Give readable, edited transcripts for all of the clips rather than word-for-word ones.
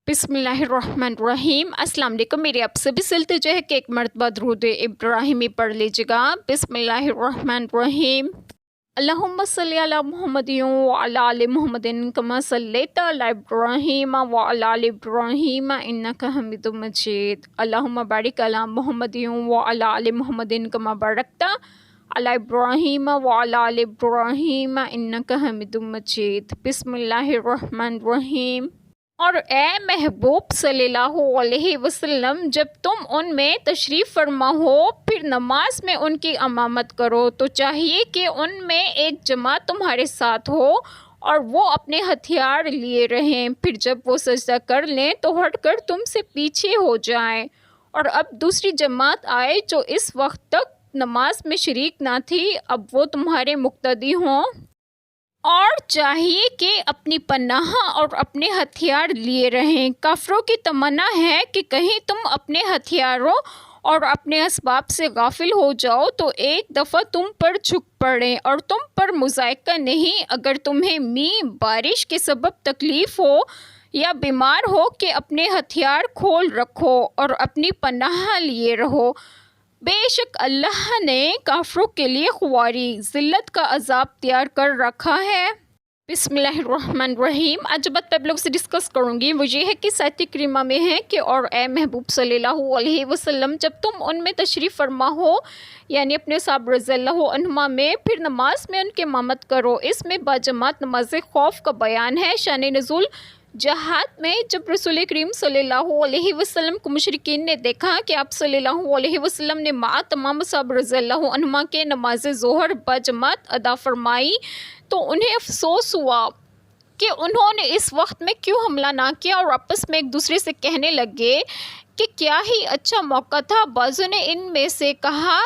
बिस्मिल्लाहिर्रहमानिर्रहीम। अस्सलाम वालेकुम। मेरी आप सभी से इल्तिजा है कि एक मरतबा दुरूद इब्राहिमी पढ़ लीजिएगा। बिस्मिल्लाहिर्रहमानिर्रहीम। अल्लाहुम्मा सल्ली अला मुहम्मदिन व अला आलि मुहम्मदिन कमा सल्लैता अला इब्राहीम व अला आलि इब्राहीम इन्नका हमीदुम मजीद। अल्लाहुम्मा बारिक अला मुहम्मदिन व अला आलि मुहम्मदिन कमा बारकता अला इब्राहीम व अला आलि इब्राहीम इन्नका हमीदुम मजीद। बिस्मिल्लाहिर्रहमानिर्रहीम। और ए महबूब सल्लल्लाहु अलैहि वसल्लम, जब तुम उनमें तशरीफ़ फरमा हो फिर नमाज में उनकी इमामत करो तो चाहिए कि उनमें एक जमात तुम्हारे साथ हो और वो अपने हथियार लिए रहें। फिर जब वो सजदा कर लें तो हटकर तुमसे पीछे हो जाएं। और अब दूसरी जमात आए जो इस वक्त तक नमाज में शरीक ना थी, अब वो तुम्हारे मुक्तदी हों और चाहिए कि अपनी पनाह और अपने हथियार लिए रहें। काफरों की तमन्ना है कि कहीं तुम अपने हथियारों और अपने असबाब से गाफिल हो जाओ तो एक दफ़ा तुम पर झुक पड़ें और तुम पर मुज़ायका नहीं अगर तुम्हें बारिश के सबब तकलीफ़ हो या बीमार हो कि अपने हथियार खोल रखो और अपनी पनाह लिए रहो। बेशक अल्लाह ने काफरों के लिए खुवारी ज़िल्लत का अजाब तैयार कर रखा है। बिस्मिल्लाहिर्रहमानिर्रहीम। आज बात आप लोग से डिस्कस करूँगी वो ये है कि सायत करीमा में है कि और ए महबूब सल्लल्लाहु अलैहि वसल्लम, जब तुम उनमें तशरीफ़ फरमा हो यानी अपने साहब रज़ियल्लाहु अन्हुमा में फिर नमाज में उनके इमामत करो। इसमें बाजमात नमाज खौफ का बयान है। शान नुज़ूल जहाद में जब रसूल करीम सल्लल्लाहु अलैहि वसल्लम को मुशरिकीन ने देखा कि आप सल्लल्लाहु अलैहि वसल्लम ने मा तमाम साहब रज़ियल्लाहु अन्हुमा के नमाज ज़ोहर बाजमात अदा फरमाई तो उन्हें अफसोस हुआ कि उन्होंने इस वक्त में क्यों हमला ना किया और आपस में एक दूसरे से कहने लगे कि क्या ही अच्छा मौका था। बाज़ों ने इनमें से कहा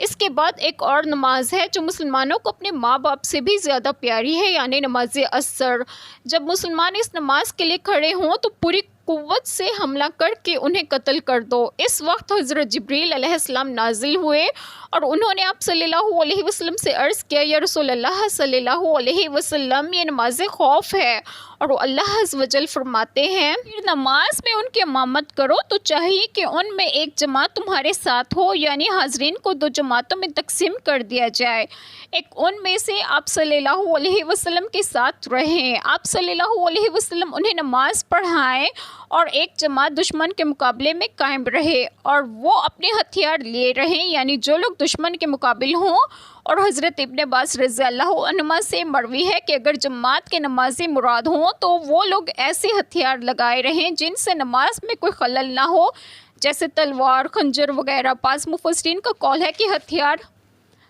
इसके बाद एक और नमाज है जो मुसलमानों को अपने माँ बाप से भी ज़्यादा प्यारी है, यानी नमाज असर। जब मुसलमान इस नमाज के लिए खड़े हों तो पूरी कुव्वत से हमला करके उन्हें कत्ल कर दो। इस वक्त हज़रत जिब्रील अलैहिस्सलाम नाजिल हुए और उन्होंने आप सल्लल्लाहु अलैहि वसल्लम से अर्ज़ किया, या रसूल अल्लाह सल्लल्लाहु अलैहि वसल्लम, ये नमाज खौफ है। और अल्लाह अज़्ज़ वजल फरमाते हैं फिर नमाज में उनकी इमामत करो तो चाहिए कि उनमें एक जमात तुम्हारे साथ हो, यानी हाज़रीन को दो जमातों में तकसीम कर दिया जाए। एक उनमें से आप सल्लल्लाहु अलैहि वसल्लम के साथ रहें, आप सल्लल्लाहु अलैहि वसल्लम उन्हें नमाज पढ़ाएं और एक जमात दुश्मन के मुकाबले में कायम रहे और वो अपने हथियार लिए रहें, यानी जो लोग दुश्मन के मुकाबिल हों। और हज़रत इब्न अब्बास रज़ियल्लाहु अन्हुमा से मरवी है कि अगर जमात के नमाजी मुराद हों तो वो लोग ऐसे हथियार लगाए रहें जिनसे नमाज में कोई खलल ना हो, जैसे तलवार, खंजर वगैरह। पास मुफस्सिरीन का कौल है कि हथियार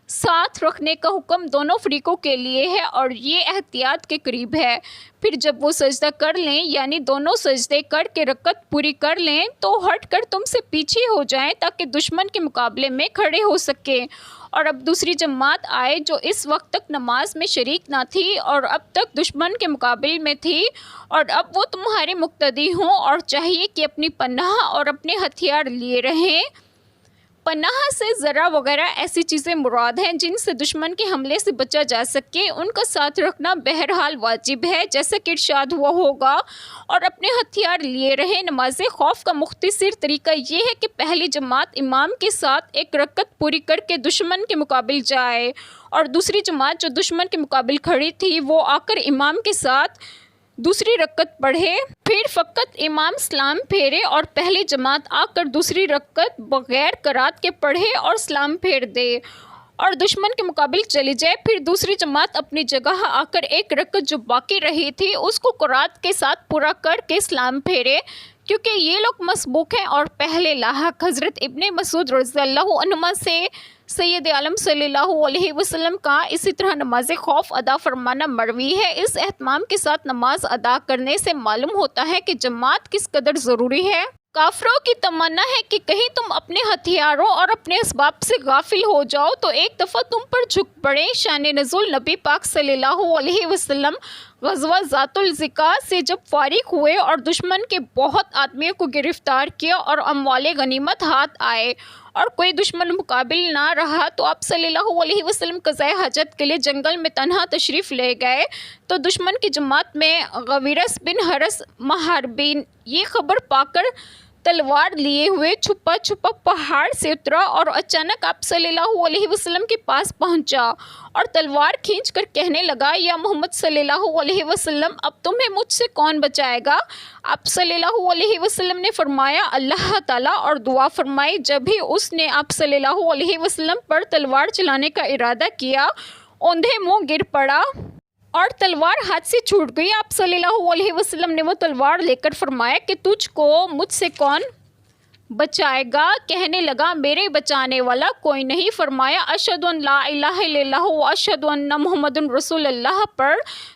साथ रखने का हुक्म दोनों फरीकों के लिए है और ये एहतियात के करीब है। फिर जब वो सजदा कर लें, यानी दोनों सजदे कर के रकत पूरी कर लें तो हट कर तुमसे पीछे हो जाएं ताकि दुश्मन के मुकाबले में खड़े हो सके। और अब दूसरी जमात आए जो इस वक्त तक नमाज में शरीक ना थी और अब तक दुश्मन के मुकाबले में थी और अब वो तुम्हारे मुक्तदी हों और चाहिए कि अपनी पनाह और अपने हथियार लिए रहें। पनाह से ज़रा वगैरह ऐसी चीज़ें मुराद हैं जिनसे दुश्मन के हमले से बचा जा सके, उनका साथ रखना बहरहाल वाजिब है जैसे कि इरशाद हुआ होगा। और अपने हथियार लिए रहे। नमाज खौफ का मुख्तसर तरीका ये है कि पहली जमात इमाम के साथ एक रकत पूरी करके दुश्मन के मुकाबिल जाए और दूसरी जमात जो दुश्मन के मुकाबिल खड़ी थी वो आकर इमाम के साथ दूसरी रकत पढ़े। फिर फ़कत इमाम सलाम फेरे और पहली जमात आकर दूसरी रकत बग़ैर करात के पढ़े और सलाम फेर दे और दुश्मन के मुकाबिल चली जाए। फिर दूसरी जमात अपनी जगह आकर एक रकत जो बाकी रही थी उसको करात के साथ पूरा करके सलाम फेरे, क्योंकि ये लोग मसबूक हैं और पहले लाहक। हज़रत इब्न मसूद रज़ियल्लाहु अन्हुमा से सैयद आलम सल्लल्लाहु अलैहि वसल्लम का इसी तरह नमाज खौफ अदा फरमाना मरवी है। इस एहतमाम के साथ नमाज अदा करने से मालूम होता है कि जमात किस कदर ज़रूरी है। काफरों की तमन्ना है कि कहीं तुम अपने हथियारों और अपने असबाब से गाफिल हो जाओ तो एक दफ़ा तुम पर झुक पड़े। शान नुज़ूल नबी पाक सल्लल्लाहु अलैहि वसल्लम غزوہ ذات الزقا سے جب فارغ ہوئے اور دشمن کے بہت آدمیوں کو گرفتار کیا اور اموال غنیمت ہاتھ آئے اور کوئی دشمن مقابل نہ رہا تو آپ صلی اللہ علیہ وسلم قضائے حاجت کے لیے جنگل میں تنہا تشریف لے گئے تو دشمن کی جماعت میں غویرث بن حرث محاربین یہ خبر پا کر تلوار لیے ہوئے چھپا چھپا پہاڑ سے اترا اور اچانک آپ صلی اللہ علیہ وسلم کے پاس پہنچا اور تلوار کھینچ کر کہنے لگا یا محمد صلی اللہ علیہ وسلم اب تمہیں مجھ سے کون بچائے گا؟ آپ صلی اللہ علیہ وسلم نے فرمایا اللہ تعالیٰ اور دعا فرمائی۔ جب ہی اس نے آپ صلی اللہ علیہ وسلم پر تلوار چلانے کا ارادہ کیا اوندھے منہ گر پڑا اور تلوار ہاتھ سے چھوٹ گئی۔ آپ صلی اللہ علیہ وسلم نے وہ تلوار لے کر فرمایا کہ تجھ کو مجھ سے کون بچائے گا؟ کہنے لگا میرے بچانے والا کوئی نہیں۔ فرمایا اشہد ان لا الہ الا اللہ و اشہد ان محمد رسول اللہ پر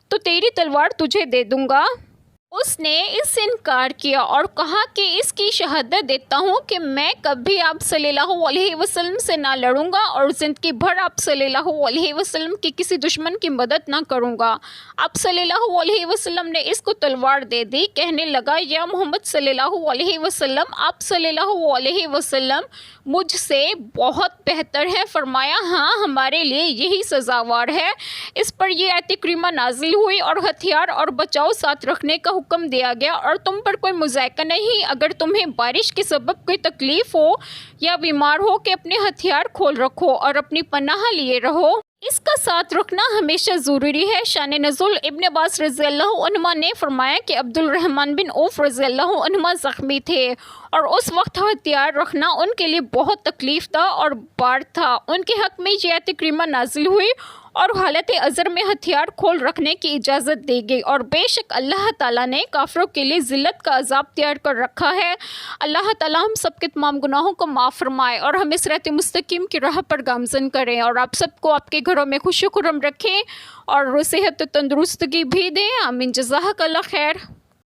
تو تیری تلوار تجھے دے دوں گا۔ اس نے اس سے انکار کیا اور کہا کہ اس کی شہادت دیتا ہوں کہ میں کبھی آپ صلی اللہ علیہ وسلم سے نہ لڑوں گا اور زندگی بھر آپ صلی اللہ علیہ وسلم کی کسی دشمن کی مدد نہ کروں گا۔ آپ صلی اللہ علیہ وسلم نے اس کو تلوار دے دی۔ کہنے لگا یا محمد صلی اللہ علیہ وسلم آپ صلی اللہ علیہ وسلم مجھ سے بہت بہتر ہے۔ فرمایا ہاں ہمارے لیے یہی سزاوار ہے۔ اس پر یہ آیت کریمہ نازل ہوئی اور ہتھیار اور بچاؤ ساتھ رکھنے کا حکم دیا گیا اور تم پر کوئی مذائقہ نہیں اگر تمہیں بارش کے سبب کوئی تکلیف ہو یا بیمار ہو کہ اپنے ہتھیار کھول رکھو اور اپنی پناہ لیے رہو۔ اس کا ساتھ رکھنا ہمیشہ ضروری ہے۔ شان نزول ابن عباس رضی اللہ عنہما نے فرمایا کہ عبد الرحمن بن عوف رضی اللہ عنہما زخمی تھے اور اس وقت ہتھیار رکھنا ان کے لیے بہت تکلیف تھا اور بار تھا۔ ان کے حق میں یہ آیت کریمہ نازل ہوئی اور حالت عذر میں ہتھیار کھول رکھنے کی اجازت دی گئی اور بے شک اللہ تعالیٰ نے کافروں کے لیے ذلت کا عذاب تیار کر رکھا ہے۔ اللہ تعالیٰ ہم سب کے تمام گناہوں کو معاف فرمائے اور ہمیں صراط مستقیم کی راہ پر گامزن کریں اور آپ سب کو آپ کے گھروں میں خوش و خرم رکھیں اور صحت و تندرستگی بھی دیں۔ آمین۔ جزاک اللہ خیر۔